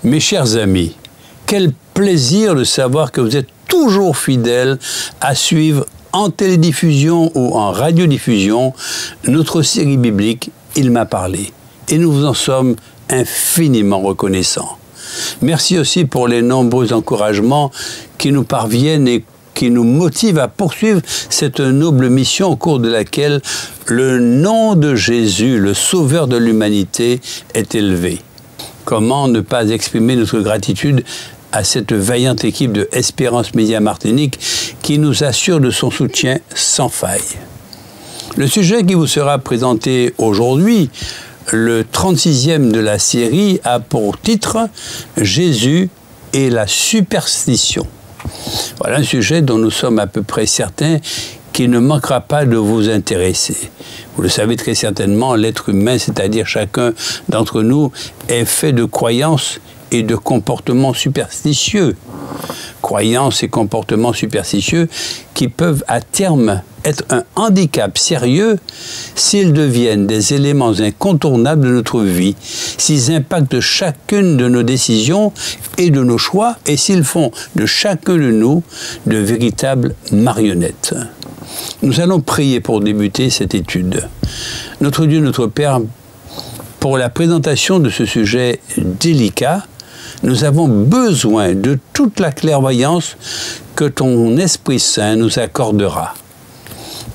Mes chers amis, quel plaisir de savoir que vous êtes toujours fidèles à suivre en télédiffusion ou en radiodiffusion notre série biblique « Il m'a parlé ». Et nous vous en sommes infiniment reconnaissants. Merci aussi pour les nombreux encouragements qui nous parviennent et qui nous motivent à poursuivre cette noble mission au cours de laquelle le nom de Jésus, le Sauveur de l'humanité, est élevé. Comment ne pas exprimer notre gratitude à cette vaillante équipe de Espérance Média Martinique qui nous assure de son soutien sans faille. Le sujet qui vous sera présenté aujourd'hui, le 36e de la série, a pour titre « Jésus et la superstition ». Voilà un sujet dont nous sommes à peu près certains qui ne manquera pas de vous intéresser. Vous le savez très certainement, l'être humain, c'est-à-dire chacun d'entre nous, est fait de croyances et de comportements superstitieux. Croyances et comportements superstitieux qui peuvent à terme être un handicap sérieux s'ils deviennent des éléments incontournables de notre vie, s'ils impactent chacune de nos décisions et de nos choix et s'ils font de chacun de nous de véritables marionnettes. Nous allons prier pour débuter cette étude. Notre Dieu, notre Père, pour la présentation de ce sujet délicat, nous avons besoin de toute la clairvoyance que ton Esprit Saint nous accordera.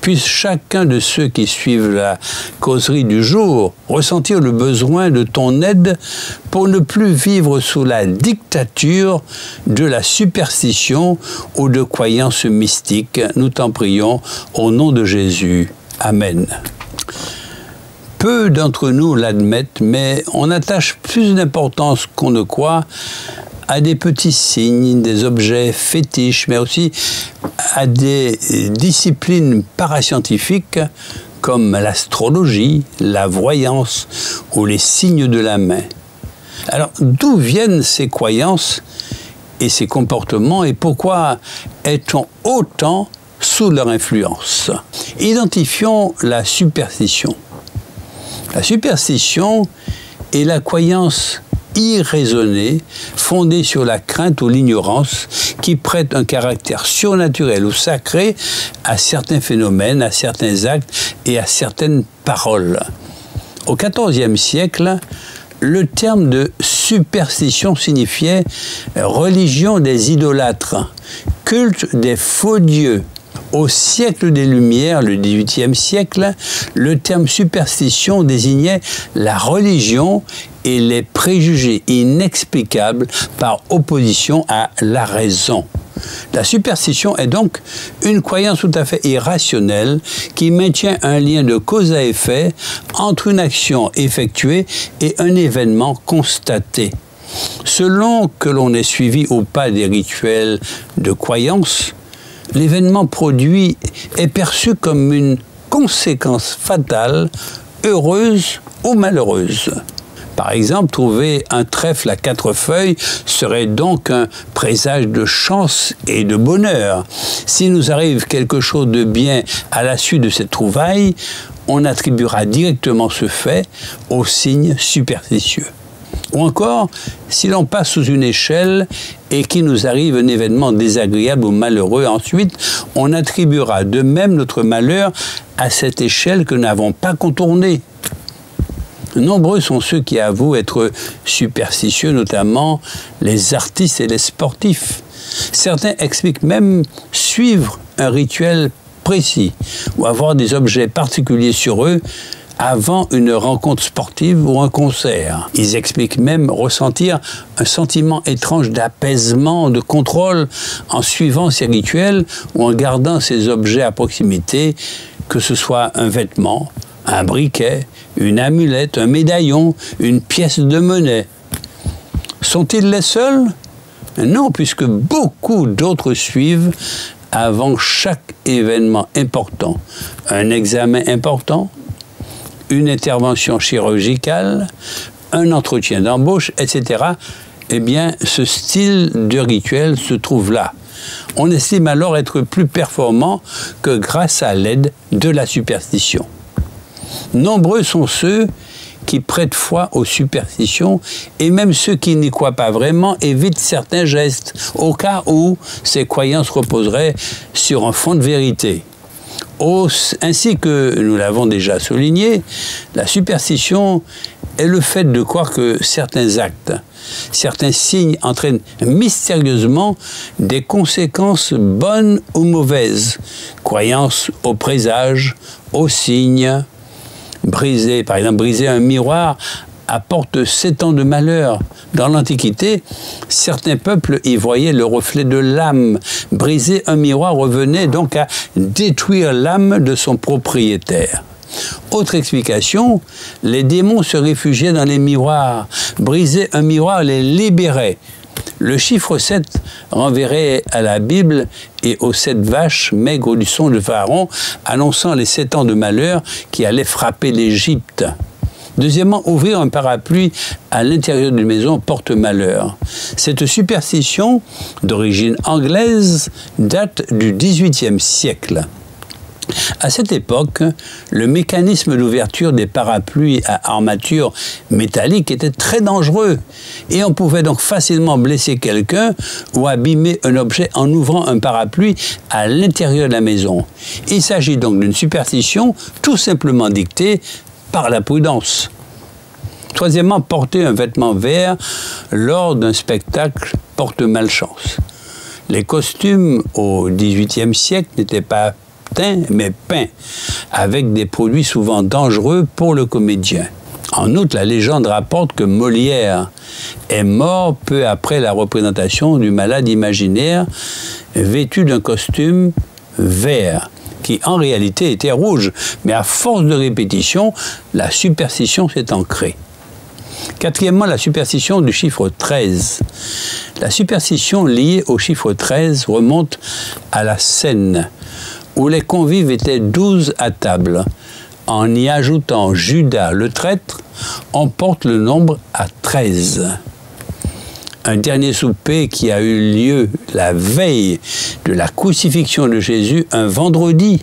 Puisse chacun de ceux qui suivent la causerie du jour ressentir le besoin de ton aide pour ne plus vivre sous la dictature de la superstition ou de croyances mystiques. Nous t'en prions au nom de Jésus. Amen. Peu d'entre nous l'admettent, mais on attache plus d'importance qu'on ne croit à des petits signes, des objets fétiches, mais aussi à des disciplines parascientifiques comme l'astrologie, la voyance ou les signes de la main. Alors, d'où viennent ces croyances et ces comportements et pourquoi est-on autant sous leur influence? Identifions la superstition. La superstition est la croyance irraisonnée, fondée sur la crainte ou l'ignorance, qui prête un caractère surnaturel ou sacré à certains phénomènes, à certains actes et à certaines paroles. Au XIVe siècle, le terme de superstition signifiait religion des idolâtres, culte des faux dieux. Au siècle des Lumières, le XVIIIe siècle, le terme superstition désignait la religion et les préjugés inexplicables par opposition à la raison. La superstition est donc une croyance tout à fait irrationnelle qui maintient un lien de cause à effet entre une action effectuée et un événement constaté. Selon que l'on ait suivi ou pas des rituels de croyance, l'événement produit est perçu comme une conséquence fatale, heureuse ou malheureuse. Par exemple, trouver un trèfle à 4 feuilles serait donc un présage de chance et de bonheur. S'il nous arrive quelque chose de bien à la suite de cette trouvaille, on attribuera directement ce fait au signe superstitieux. Ou encore, si l'on passe sous une échelle et qu'il nous arrive un événement désagréable ou malheureux, ensuite, on attribuera de même notre malheur à cette échelle que nous n'avons pas contournée. Nombreux sont ceux qui avouent être superstitieux, notamment les artistes et les sportifs. Certains expliquent même suivre un rituel précis ou avoir des objets particuliers sur eux avant une rencontre sportive ou un concert. Ils expliquent même ressentir un sentiment étrange d'apaisement, de contrôle en suivant ces rituels ou en gardant ces objets à proximité, que ce soit un vêtement, un briquet, une amulette, un médaillon, une pièce de monnaie. Sont-ils les seuls? Non, puisque beaucoup d'autres suivent avant chaque événement important. Un examen important, une intervention chirurgicale, un entretien d'embauche, etc. Eh bien, ce style de rituel se trouve là. On estime alors être plus performant que grâce à l'aide de la superstition. Nombreux sont ceux qui prêtent foi aux superstitions et même ceux qui n'y croient pas vraiment évitent certains gestes au cas où ces croyances reposeraient sur un fond de vérité. Ainsi que nous l'avons déjà souligné, la superstition est le fait de croire que certains actes, certains signes entraînent mystérieusement des conséquences bonnes ou mauvaises. Croyance aux présages, aux signes. Par exemple, briser un miroir apporte 7 ans de malheur. Dans l'Antiquité, certains peuples y voyaient le reflet de l'âme. Briser un miroir revenait donc à détruire l'âme de son propriétaire. Autre explication, les démons se réfugiaient dans les miroirs. Briser un miroir les libérait. Le chiffre 7 renverrait à la Bible et aux 7 vaches maigres du son de Pharaon, annonçant les 7 ans de malheur qui allaient frapper l'Égypte. Deuxièmement, ouvrir un parapluie à l'intérieur d'une maison porte malheur. Cette superstition, d'origine anglaise, date du XVIIIe siècle. À cette époque, le mécanisme d'ouverture des parapluies à armature métallique était très dangereux et on pouvait donc facilement blesser quelqu'un ou abîmer un objet en ouvrant un parapluie à l'intérieur de la maison. Il s'agit donc d'une superstition tout simplement dictée par la prudence. Troisièmement, porter un vêtement vert lors d'un spectacle porte malchance. Les costumes au XVIIIe siècle n'étaient pas teints, mais peints, avec des produits souvent dangereux pour le comédien. En outre, la légende rapporte que Molière est mort peu après la représentation du malade imaginaire vêtu d'un costume vert, qui en réalité était rouge, mais à force de répétition, la superstition s'est ancrée. Quatrièmement, la superstition du chiffre 13. La superstition liée au chiffre 13 remonte à la Seine, où les convives étaient 12 à table. En y ajoutant Judas le traître, on porte le nombre à 13. Un dernier souper qui a eu lieu la veille de la crucifixion de Jésus, un vendredi.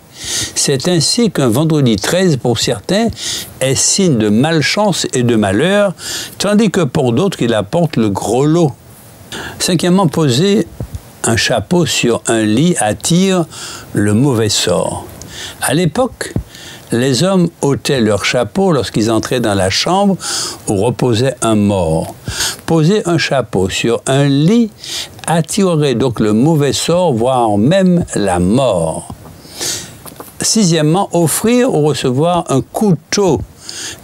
C'est ainsi qu'un vendredi 13, pour certains, est signe de malchance et de malheur, tandis que pour d'autres, il apporte le gros lot. Cinquièmement, poser un chapeau sur un lit attire le mauvais sort. À l'époque, les hommes ôtaient leur chapeau lorsqu'ils entraient dans la chambre où reposait un mort. Poser un chapeau sur un lit attirerait donc le mauvais sort, voire même la mort. Sixièmement, offrir ou recevoir un couteau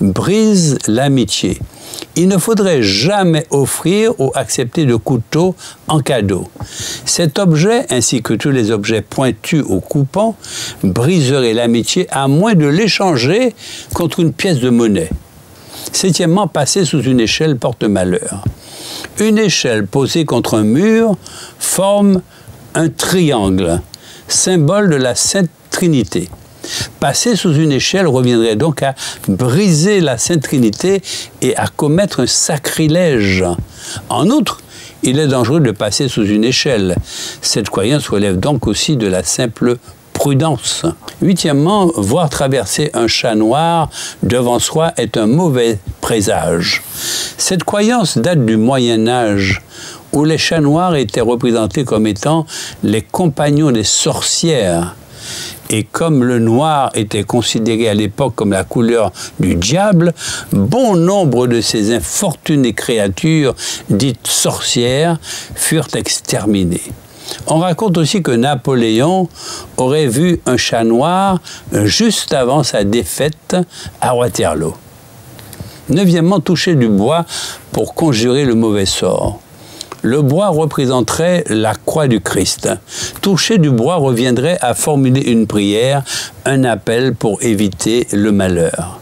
brise l'amitié. Il ne faudrait jamais offrir ou accepter de couteau en cadeau. Cet objet, ainsi que tous les objets pointus ou coupants, briserait l'amitié à moins de l'échanger contre une pièce de monnaie. Septièmement, passer sous une échelle porte malheur. Une échelle posée contre un mur forme un triangle, symbole de la Sainte Trinité. Passer sous une échelle reviendrait donc à briser la Sainte Trinité et à commettre un sacrilège. En outre, il est dangereux de passer sous une échelle. Cette croyance relève donc aussi de la simple prudence. Huitièmement, voir traverser un chat noir devant soi est un mauvais présage. Cette croyance date du Moyen Âge, où les chats noirs étaient représentés comme étant les compagnons des sorcières. Et comme le noir était considéré à l'époque comme la couleur du diable, bon nombre de ces infortunées créatures, dites sorcières, furent exterminées. On raconte aussi que Napoléon aurait vu un chat noir juste avant sa défaite à Waterloo. Neuvièmement, toucher du bois pour conjurer le mauvais sort. Le bois représenterait la croix du Christ. Toucher du bois reviendrait à formuler une prière, un appel pour éviter le malheur.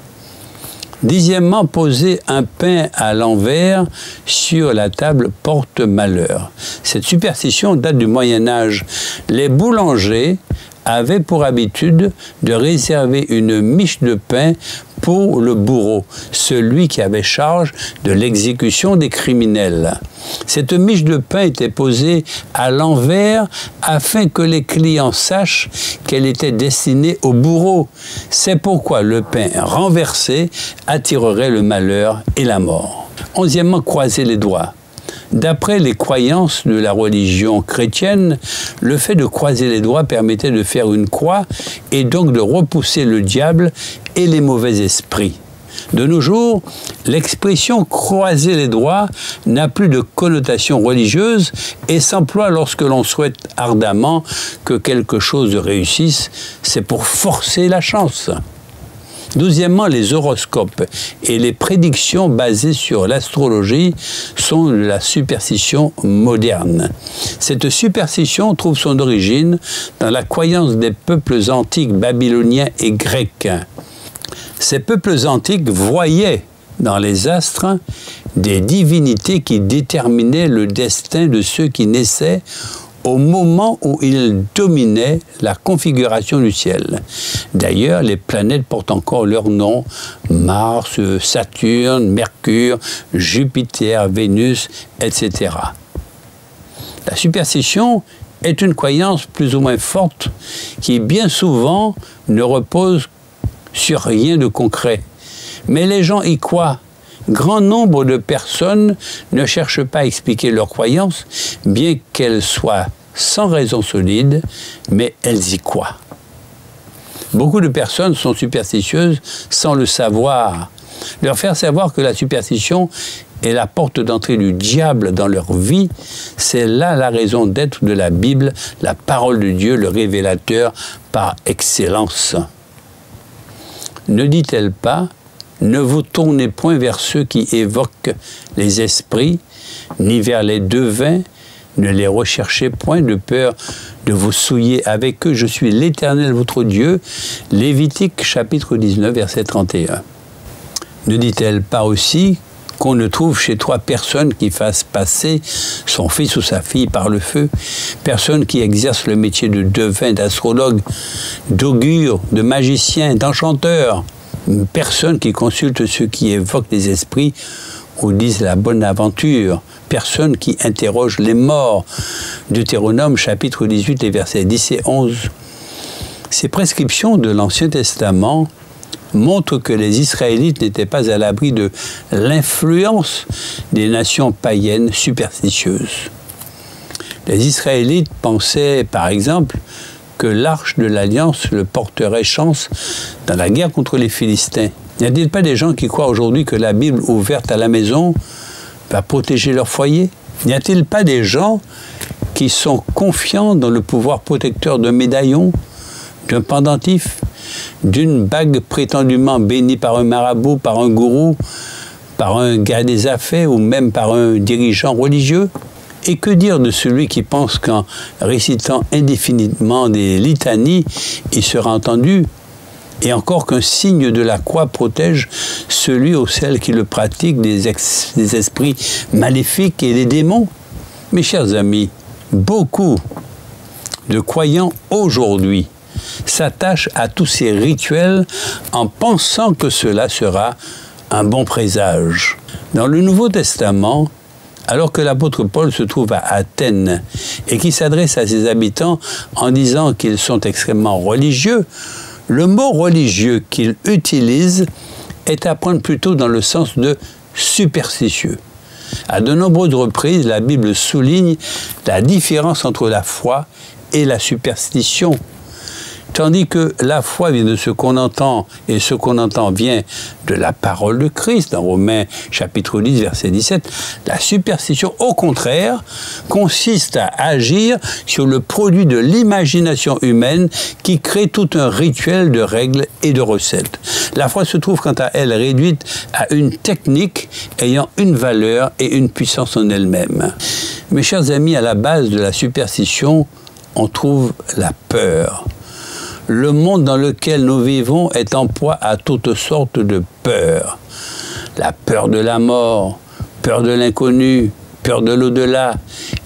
10e, poser un pain à l'envers sur la table porte malheur. Cette superstition date du Moyen-Âge. Les boulangers avaient pour habitude de réserver une miche de pain pour le bourreau, celui qui avait charge de l'exécution des criminels. Cette miche de pain était posée à l'envers afin que les clients sachent qu'elle était destinée au bourreau. C'est pourquoi le pain renversé attirerait le malheur et la mort. 11e, croiser les doigts. D'après les croyances de la religion chrétienne, le fait de croiser les doigts permettait de faire une croix et donc de repousser le diable et les mauvais esprits. De nos jours, l'expression « croiser les doigts » n'a plus de connotation religieuse et s'emploie lorsque l'on souhaite ardemment que quelque chose réussisse. C'est pour forcer la chance. 12e, les horoscopes et les prédictions basées sur l'astrologie sont de la superstition moderne. Cette superstition trouve son origine dans la croyance des peuples antiques babyloniens et grecs. Ces peuples antiques voyaient dans les astres des divinités qui déterminaient le destin de ceux qui naissaient au moment où ils dominaient la configuration du ciel. D'ailleurs, les planètes portent encore leur nom: Mars, Saturne, Mercure, Jupiter, Vénus, etc. La superstition est une croyance plus ou moins forte qui, bien souvent, ne repose sur rien de concret. Mais les gens y croient. Grand nombre de personnes ne cherchent pas à expliquer leurs croyances, bien qu'elles soient sans raison solide, mais elles y croient. Beaucoup de personnes sont superstitieuses sans le savoir. Leur faire savoir que la superstition est la porte d'entrée du diable dans leur vie, c'est là la raison d'être de la Bible, la parole de Dieu, le révélateur par excellence. Ne dit-elle pas: ne vous tournez point vers ceux qui évoquent les esprits, ni vers les devins, ne les recherchez point de peur de vous souiller avec eux. Je suis l'Éternel votre Dieu. Lévitique chapitre 19, verset 31. Ne dit-elle pas aussi qu'on ne trouve chez toi personne qui fasse passer son fils ou sa fille par le feu, personne qui exerce le métier de devin, d'astrologue, d'augure, de magicien, d'enchanteur, personne qui consulte ceux qui évoquent les esprits ou disent la bonne aventure, personne qui interroge les morts. Deutéronome chapitre 18, les versets 10 et 11. Ces prescriptions de l'Ancien Testament montrent que les Israélites n'étaient pas à l'abri de l'influence des nations païennes superstitieuses. Les Israélites pensaient, par exemple, que l'arche de l'Alliance le porterait chance dans la guerre contre les Philistins. N'y a-t-il pas des gens qui croient aujourd'hui que la Bible ouverte à la maison va protéger leur foyer? N'y a-t-il pas des gens qui sont confiants dans le pouvoir protecteur d'un médaillon, d'un pendentif, d'une bague prétendument bénie par un marabout, par un gourou, par un gars des affaires ou même par un dirigeant religieux? Et que dire de celui qui pense qu'en récitant indéfiniment des litanies, il sera entendu? Et encore qu'un signe de la croix protège celui ou celle qui le pratique des esprits maléfiques et des démons? Mes chers amis, beaucoup de croyants aujourd'hui s'attachent à tous ces rituels en pensant que cela sera un bon présage. Dans le Nouveau Testament, alors que l'apôtre Paul se trouve à Athènes et qui s'adresse à ses habitants en disant qu'ils sont extrêmement religieux, le mot religieux qu'il utilise est à prendre plutôt dans le sens de superstitieux. À de nombreuses reprises, la Bible souligne la différence entre la foi et la superstition. Tandis que la foi vient de ce qu'on entend, et ce qu'on entend vient de la parole de Christ, dans Romains chapitre 10, verset 17, la superstition, au contraire, consiste à agir sur le produit de l'imagination humaine qui crée tout un rituel de règles et de recettes. La foi se trouve quant à elle réduite à une technique ayant une valeur et une puissance en elle-même. Mes chers amis, à la base de la superstition, on trouve la peur. le monde dans lequel nous vivons est en proie à toutes sortes de peurs. La peur de la mort, peur de l'inconnu, peur de l'au-delà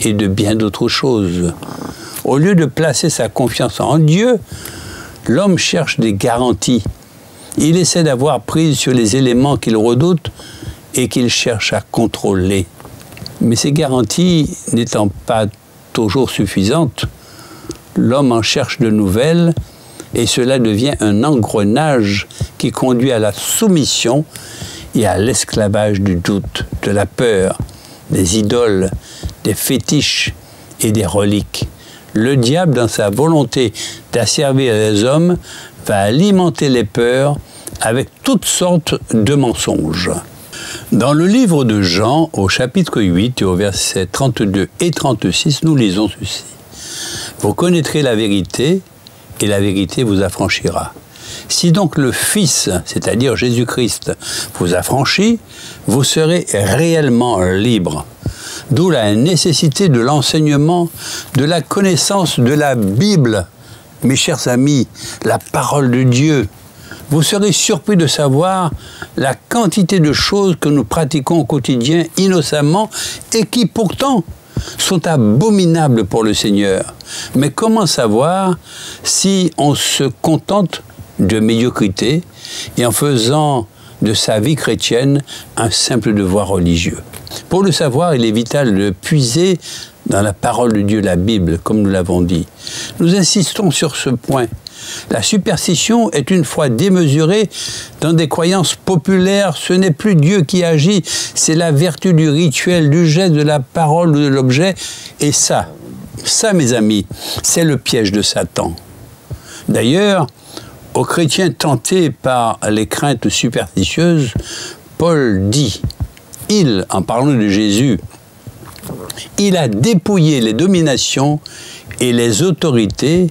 et de bien d'autres choses. Au lieu de placer sa confiance en Dieu, l'homme cherche des garanties. Il essaie d'avoir prise sur les éléments qu'il redoute et qu'il cherche à contrôler. Mais ces garanties n'étant pas toujours suffisantes, l'homme en cherche de nouvelles et cela devient un engrenage qui conduit à la soumission et à l'esclavage du doute, de la peur, des idoles, des fétiches et des reliques. Le diable, dans sa volonté d'asservir les hommes, va alimenter les peurs avec toutes sortes de mensonges. Dans le livre de Jean, au chapitre 8 et au verset 32 et 36, nous lisons ceci. « Vous connaîtrez la vérité, et la vérité vous affranchira. Si donc le Fils, c'est-à-dire Jésus-Christ, vous affranchit, vous serez réellement libre. » D'où la nécessité de l'enseignement, de la connaissance de la Bible. Mes chers amis, la parole de Dieu. Vous serez surpris de savoir la quantité de choses que nous pratiquons au quotidien innocemment et qui pourtant sont abominables pour le Seigneur. Mais comment savoir si on se contente de médiocrité et en faisant de sa vie chrétienne un simple devoir religieux? Pour le savoir, il est vital de puiser dans la parole de Dieu, la Bible, comme nous l'avons dit. Nous insistons sur ce point. La superstition est une foi démesurée dans des croyances populaires. Ce n'est plus Dieu qui agit, c'est la vertu du rituel, du geste, de la parole ou de l'objet. Et ça, mes amis, c'est le piège de Satan. D'ailleurs, aux chrétiens tentés par les craintes superstitieuses, Paul dit, en parlant de Jésus, il a dépouillé les dominations et les autorités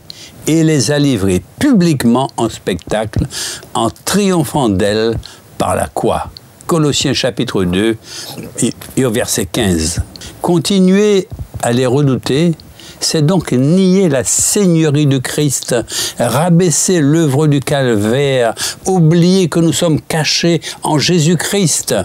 et les a livrées publiquement en spectacle en triomphant d'elles par la croix. Colossiens chapitre 2 et au verset 15. Continuer à les redouter, c'est donc nier la seigneurie de Christ, rabaisser l'œuvre du calvaire, oublier que nous sommes cachés en Jésus-Christ.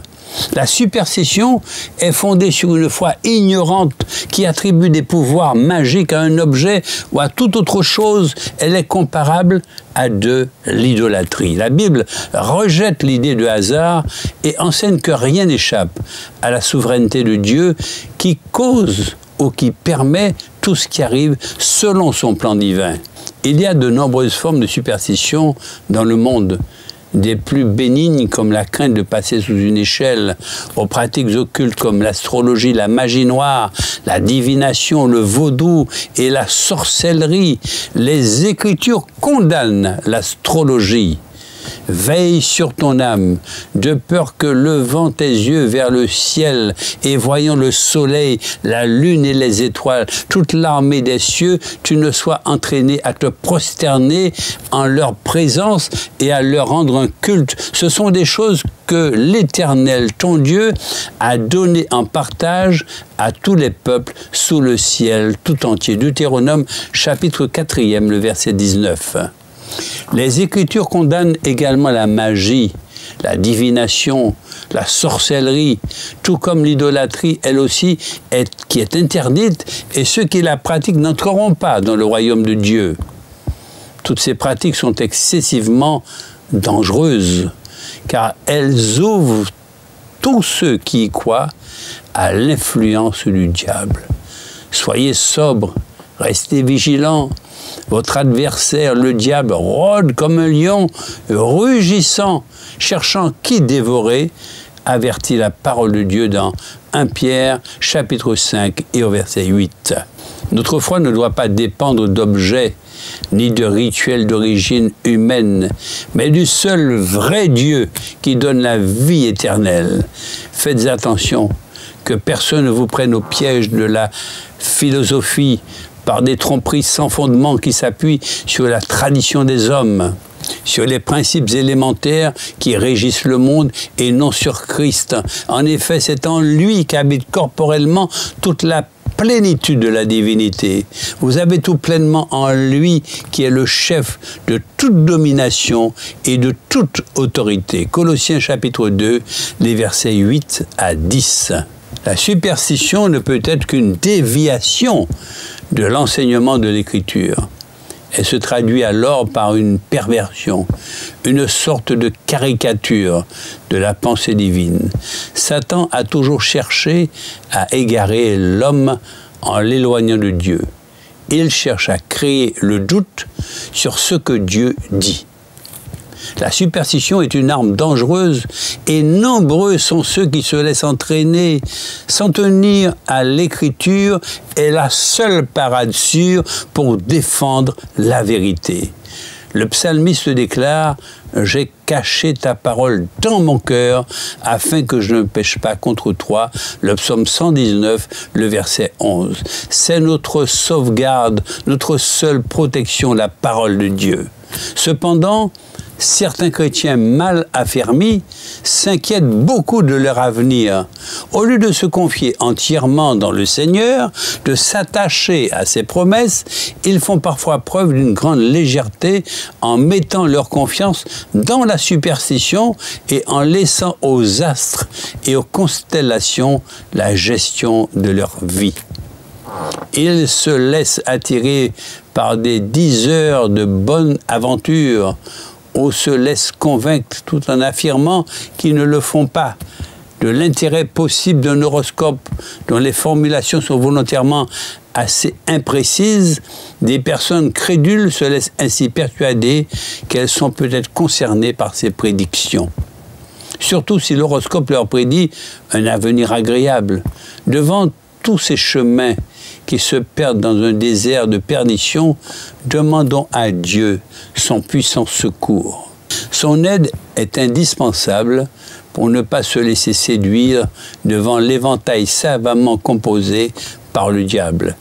La superstition est fondée sur une foi ignorante qui attribue des pouvoirs magiques à un objet ou à toute autre chose. Elle est comparable à de l'idolâtrie. La Bible rejette l'idée de hasard et enseigne que rien n'échappe à la souveraineté de Dieu qui cause ou qui permet tout ce qui arrive selon son plan divin. Il y a de nombreuses formes de superstition dans le monde. Des plus bénignes comme la crainte de passer sous une échelle, aux pratiques occultes comme l'astrologie, la magie noire, la divination, le vaudou et la sorcellerie. Les Écritures condamnent l'astrologie. Veille sur ton âme, de peur que, levant tes yeux vers le ciel et voyant le soleil, la lune et les étoiles, toute l'armée des cieux, tu ne sois entraîné à te prosterner en leur présence et à leur rendre un culte. Ce sont des choses que l'Éternel, ton Dieu, a donné en partage à tous les peuples sous le ciel tout entier. Deutéronome, chapitre 4e, le verset 19. Les Écritures condamnent également la magie, la divination, la sorcellerie, tout comme l'idolâtrie, elle aussi, qui est interdite, et ceux qui la pratiquent n'entreront pas dans le royaume de Dieu. Toutes ces pratiques sont excessivement dangereuses, car elles ouvrent tous ceux qui y croient à l'influence du diable. Soyez sobres, restez vigilants. Votre adversaire, le diable, rôde comme un lion, rugissant, cherchant qui dévorer, avertit la parole de Dieu dans 1 Pierre, chapitre 5 et au verset 8. Notre foi ne doit pas dépendre d'objets, ni de rituels d'origine humaine, mais du seul vrai Dieu qui donne la vie éternelle. Faites attention que personne ne vous prenne au piège de la philosophie, par des tromperies sans fondement qui s'appuient sur la tradition des hommes, sur les principes élémentaires qui régissent le monde et non sur Christ. En effet, c'est en lui qu'habite corporellement toute la plénitude de la divinité. Vous avez tout pleinement en lui qui est le chef de toute domination et de toute autorité. Colossiens chapitre 2, les versets 8 à 10. La superstition ne peut être qu'une déviation de l'enseignement de l'Écriture. Elle se traduit alors par une perversion, une sorte de caricature de la pensée divine. Satan a toujours cherché à égarer l'homme en l'éloignant de Dieu. Il cherche à créer le doute sur ce que Dieu dit. La superstition est une arme dangereuse et nombreux sont ceux qui se laissent entraîner. S'en tenir à l'Écriture est la seule parade sûre pour défendre la vérité. Le psalmiste déclare « J'ai caché ta parole dans mon cœur afin que je ne pêche pas contre toi ». Le psaume 119, le verset 11. C'est notre sauvegarde, notre seule protection, la parole de Dieu. Cependant, certains chrétiens mal affermis s'inquiètent beaucoup de leur avenir. Au lieu de se confier entièrement dans le Seigneur, de s'attacher à ses promesses, ils font parfois preuve d'une grande légèreté en mettant leur confiance dans la superstition et en laissant aux astres et aux constellations la gestion de leur vie. Ils se laissent attirer par des 10 heures de bonne aventure ou se laissent convaincre tout en affirmant qu'ils ne le font pas de l'intérêt possible d'un horoscope dont les formulations sont volontairement assez imprécises. Des personnes crédules se laissent ainsi persuader qu'elles sont peut-être concernées par ces prédictions. Surtout si l'horoscope leur prédit un avenir agréable. Devant tous ces chemins qui se perdent dans un désert de perdition, demandons à Dieu son puissant secours. Son aide est indispensable pour ne pas se laisser séduire devant l'éventail savamment composé par le diable.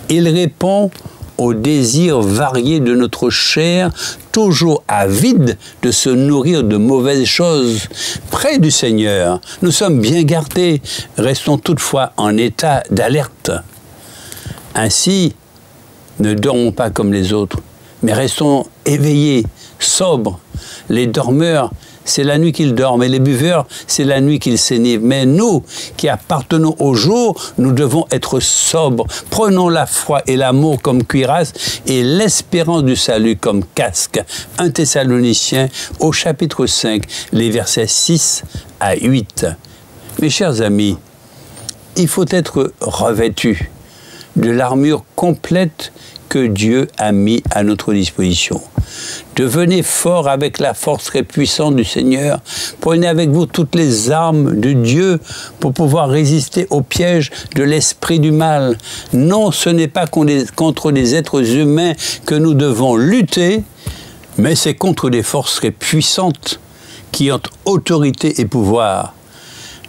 Il répond aux désirs variés de notre chair, toujours avide de se nourrir de mauvaises choses. Près du Seigneur, nous sommes bien gardés, restons toutefois en état d'alerte. Ainsi, ne dormons pas comme les autres, mais restons éveillés, sobres. Les dormeurs, c'est la nuit qu'ils dorment, et les buveurs, c'est la nuit qu'ils s'énivrent. Mais nous, qui appartenons au jour, nous devons être sobres. Prenons la foi et l'amour comme cuirasse et l'espérance du salut comme casque. 1 Thessaloniciens au chapitre 5, les versets 6 à 8. Mes chers amis, il faut être revêtu de l'armure complète que Dieu a mis à notre disposition. Devenez forts avec la force très puissante du Seigneur. Prenez avec vous toutes les armes de Dieu pour pouvoir résister aux pièges de l'esprit du mal. Non, ce n'est pas contre des êtres humains que nous devons lutter, mais c'est contre des forces très puissantes qui ont autorité et pouvoir.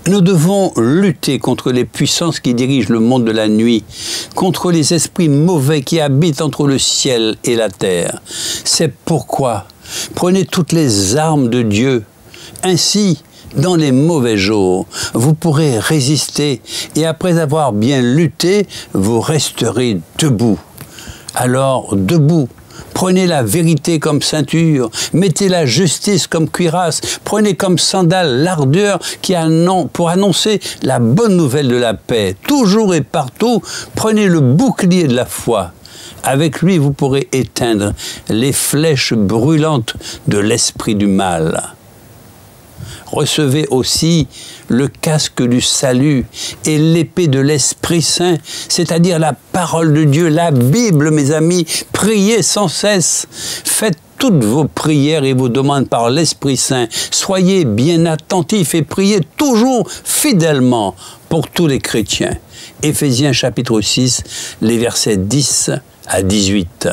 Nous devons lutter contre les puissances qui dirigent le monde de la nuit, contre les esprits mauvais qui habitent entre le ciel et la terre. C'est pourquoi prenez toutes les armes de Dieu. Ainsi, dans les mauvais jours, vous pourrez résister et après avoir bien lutté, vous resterez debout. Alors, debout. Prenez la vérité comme ceinture, mettez la justice comme cuirasse, prenez comme sandale l'ardeur pour annoncer la bonne nouvelle de la paix. Toujours et partout, prenez le bouclier de la foi. Avec lui, vous pourrez éteindre les flèches brûlantes de l'esprit du mal. Recevez aussi le casque du salut et l'épée de l'Esprit Saint, c'est-à-dire la parole de Dieu, la Bible, mes amis. Priez sans cesse. Faites toutes vos prières et vos demandes par l'Esprit Saint. Soyez bien attentifs et priez toujours fidèlement pour tous les chrétiens. Éphésiens chapitre 6, les versets 10 à 18.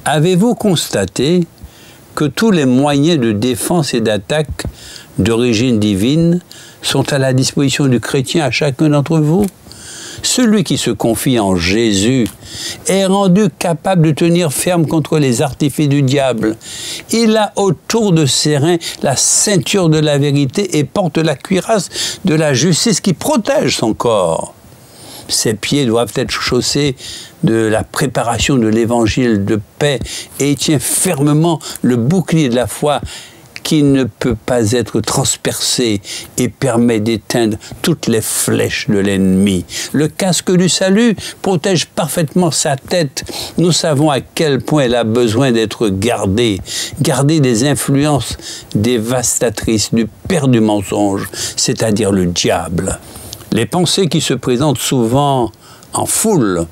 Avez-vous constaté que tous les moyens de défense et d'attaque d'origine divine sont à la disposition du chrétien à chacun d'entre vous? Celui qui se confie en Jésus est rendu capable de tenir ferme contre les artifices du diable. Il a autour de ses reins la ceinture de la vérité et porte la cuirasse de la justice qui protège son corps. Ses pieds doivent être chaussés de la préparation de l'évangile de paix et il tient fermement le bouclier de la foi qui ne peut pas être transpercé et permet d'éteindre toutes les flèches de l'ennemi. Le casque du salut protège parfaitement sa tête. Nous savons à quel point elle a besoin d'être gardée des influences dévastatrices du père du mensonge, c'est-à-dire le diable. Les pensées qui se présentent souvent en foule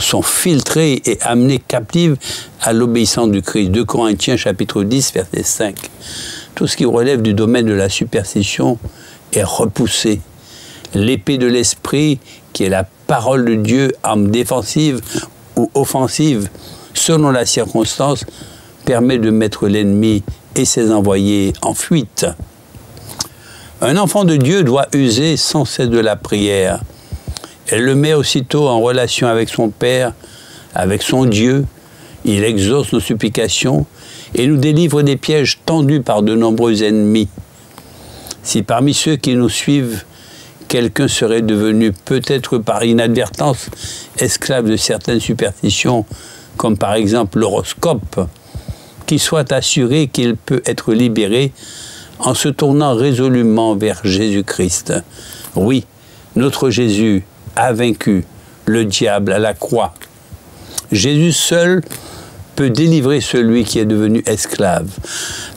sont filtrées et amenées captives à l'obéissance du Christ. 2 Corinthiens chapitre 10, verset 5. Tout ce qui relève du domaine de la superstition est repoussé. L'épée de l'esprit, qui est la parole de Dieu, arme défensive ou offensive, selon la circonstance, permet de mettre l'ennemi et ses envoyés en fuite. Un enfant de Dieu doit user sans cesse de la prière. Elle le met aussitôt en relation avec son Père, avec son Dieu. Il exauce nos supplications et nous délivre des pièges tendus par de nombreux ennemis. Si parmi ceux qui nous suivent, quelqu'un serait devenu peut-être par inadvertance esclave de certaines superstitions, comme par exemple l'horoscope, qu'il soit assuré qu'il peut être libéré en se tournant résolument vers Jésus-Christ. Oui, notre Jésus a vaincu le diable à la croix. Jésus seul peut délivrer celui qui est devenu esclave.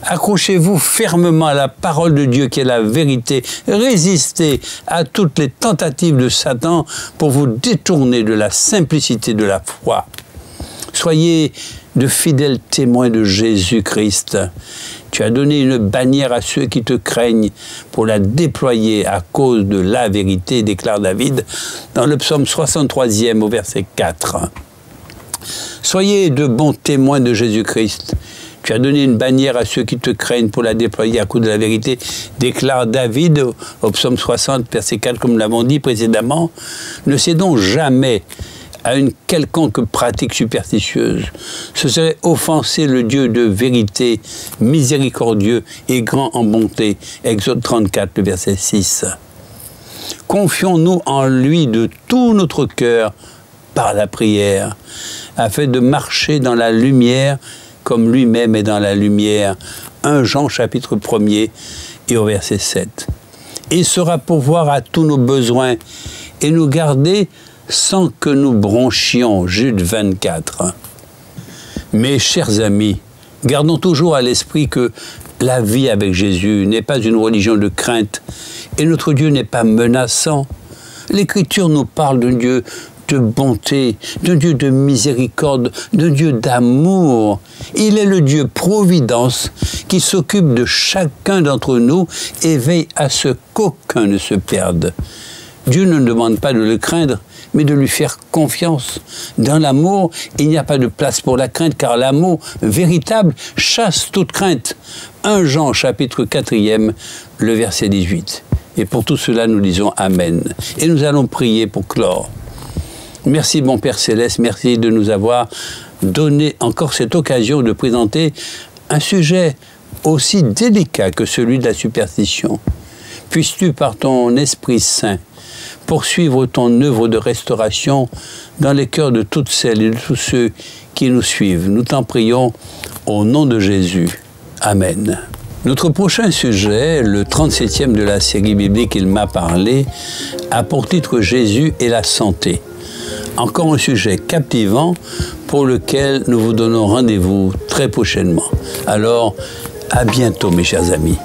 Accrochez-vous fermement à la parole de Dieu qui est la vérité. Résistez à toutes les tentatives de Satan pour vous détourner de la simplicité de la foi. Soyez de fidèles témoins de Jésus-Christ. Tu as donné une bannière à ceux qui te craignent pour la déployer à cause de la vérité, déclare David dans le psaume 63e au verset 4. Soyez de bons témoins de Jésus-Christ. Tu as donné une bannière à ceux qui te craignent pour la déployer à cause de la vérité, déclare David au psaume 60, verset 4, comme nous l'avons dit précédemment. Ne cédons jamais à une quelconque pratique superstitieuse. Ce serait offenser le Dieu de vérité, miséricordieux et grand en bonté. Exode 34, le verset 6. Confions-nous en lui de tout notre cœur par la prière, afin de marcher dans la lumière comme lui-même est dans la lumière. 1 Jean chapitre 1er et au verset 7. Il sera pourvoir à tous nos besoins et nous garder sans que nous bronchions. Jude 24. Mes chers amis, gardons toujours à l'esprit que la vie avec Jésus n'est pas une religion de crainte et notre Dieu n'est pas menaçant. L'Écriture nous parle d'un Dieu de bonté, d'un Dieu de miséricorde, d'un Dieu d'amour. Il est le Dieu providence qui s'occupe de chacun d'entre nous et veille à ce qu'aucun ne se perde. Dieu ne demande pas de le craindre, mais de lui faire confiance. Dans l'amour, il n'y a pas de place pour la crainte, car l'amour véritable chasse toute crainte. 1 Jean chapitre 4e, le verset 18. Et pour tout cela, nous disons Amen. Et nous allons prier pour clore. Merci, mon Père Céleste, merci de nous avoir donné encore cette occasion de présenter un sujet aussi délicat que celui de la superstition. Puisses-tu, par ton Esprit Saint, poursuivre ton œuvre de restauration dans les cœurs de toutes celles et de tous ceux qui nous suivent. Nous t'en prions au nom de Jésus. Amen. Notre prochain sujet, le 37e de la série biblique Il m'a parlé, a pour titre Jésus et la santé. Encore un sujet captivant pour lequel nous vous donnons rendez-vous très prochainement. Alors, à bientôt mes chers amis.